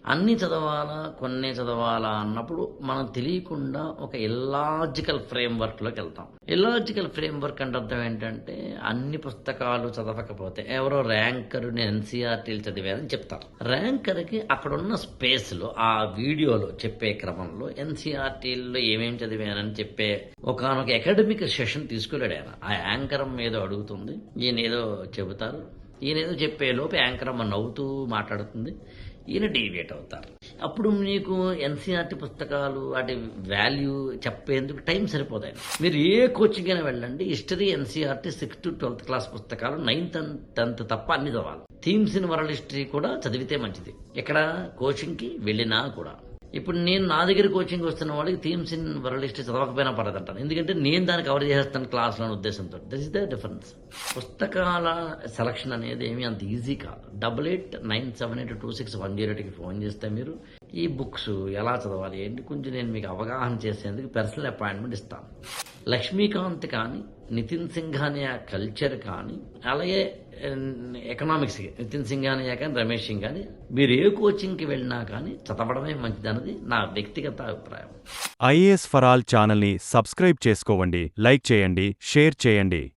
అన్నీ చదవాలా, కొన్నే చదవాలా అన్నప్పుడు మనం తెలియకుండా ఒక ఇల్లాజికల్ ఫ్రేమ్‌వర్క్‌లోకి వెళ్తాం. ఇల్లాజికల్ ఫ్రేమ్‌వర్క్ అంటే అర్థం ఏంటంటే, అన్ని పుస్తకాలు చదవకపోతే ఎవరో ర్యాంకర్ నేను ఎన్‌సీఈఆర్‌టీలు చదివానని చెప్తారు. ర్యాంకర్‌కి అక్కడున్న స్పేస్‌లో ఆ వీడియోలో చెప్పే క్రమంలో ఎన్‌సీఈఆర్‌టీల్లో ఏమేమి చదివానని చెప్పే ఒకానొక అకాడమిక్ సెషన్ తీసుకెళ్ళాడు ఆయన. ఆ యాంకర్ ఏదో అడుగుతుంది. ఈయనేదో చెబుతారు. ఈయనేదో చెప్పేలోపు యాంకర్ అమ్మ నవ్వుతూ మాట్లాడుతుంది. ఈయన డీవియేట్ అవుతారు. అప్పుడు మీకు ఎన్సీఆర్టీ పుస్తకాలు వాటి వాల్యూ చెప్పేందుకు టైం సరిపోతాయి. మీరు ఏ కోచింగ్ అయినా వెళ్ళండి, history NCERT 6th to 12th class పుస్తకాలు 9th and 10th తప్ప అన్ని చదవాలి. థీమ్స్ ఇన్ వరల్డ్ హిస్టరీ కూడా చదివితే మంచిది. ఎక్కడ కోచింగ్కి వెళ్ళినా కూడా. ఇప్పుడు నేను నా దగ్గర కోచింగ్ వస్తున్న వాళ్ళకి థీమ్స్ ఇన్ వరల్డ్ హిస్టరీ చదవకపోయినా పడదంటాను. ఎందుకంటే నేను దాన్ని కవర్ చేసేస్తాను క్లాస్లో అనే ఉద్దేశంతో. This is the difference. పుస్తకాల సెలక్షన్ అనేది ఏమీ అంత ఈజీ కాదు. 8897826108కి ఫోన్ చేస్తే మీరు ఈ బుక్స్ ఎలా చదవాలి ఏంటి కొంచెం నేను మీకు అవగాహన చేసేందుకు పర్సనల్ అపాయింట్మెంట్ ఇస్తాను. లక్ష్మీకాంత్ కానీ, నితిన్ సింఘానియా కల్చర్ కానీ, అలాగే ఎకనామిక్స్కి నితిన్ సింఘానియా కానీ, రమేష్ సింగ్ కానీ, మీరు ఏ కోచింగ్కి వెళ్ళినా కానీ చదవడమే మంచిదన్నది నా వ్యక్తిగత అభిప్రాయం. ఐఏఎస్ ఫర్ ఆల్ ఛానల్ని సబ్స్క్రైబ్ చేసుకోండి, లైక్ చేయండి, షేర్ చేయండి.